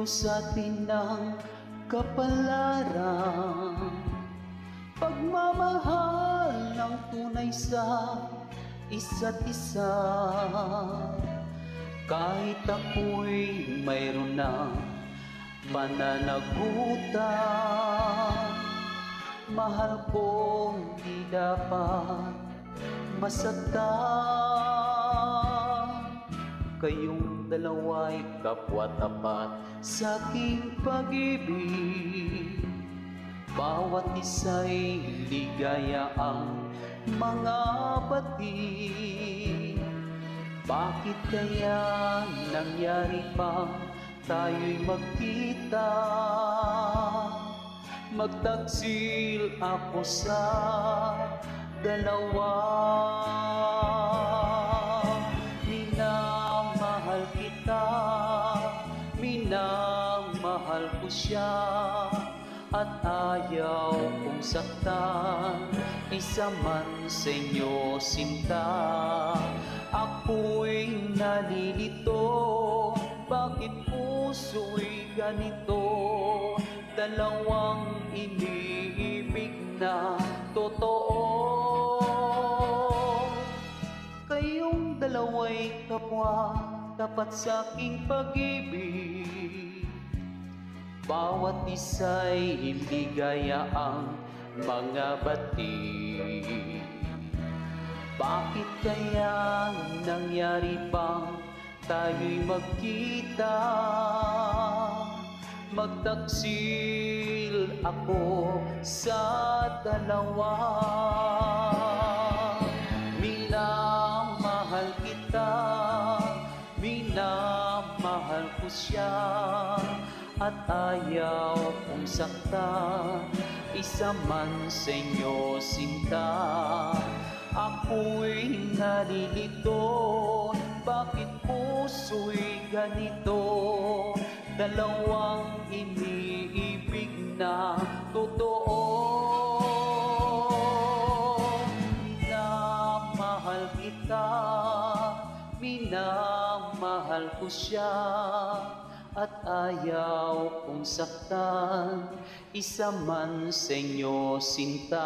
Diyos sa atin ng kapalaran, pagmamahal ng tunay sa isa't isa. Kahit ako'y mayroon na pananagutan, mahal kong di dapat masaktan. Kayong dalawa'y kapwa-tapat sa aking pag-ibig, bawat isa'y ligaya ang mga batid. Bakit kaya nangyari pa tayo'y magkita? Magtaksil ako sa dalawa. Minamahal kita, minamahal ko siya, at ayaw kong saktan isa man sa inyo sinta. Ako'y nalilito, bakit puso'y ganito? Dalawang iniibig na totoo. Kayong dalawa'y kapwa, tapat sa aking pag-ibig, bawat isa'y hindi gaya ang mga batid. Bakit kaya nangyari bang tayo'y magkita? Magtaksil ako sa dalawa. Minamahal kita, minamahal ko siya, at ayaw kong saktan isa man sa inyo sinta. Ako'y nalilito, bakit puso'y ganito? Dalawang iniibig na totoo. Minamahal kita, minamahal ko siya, at ayaw kong saktan isa man sa inyo sinta.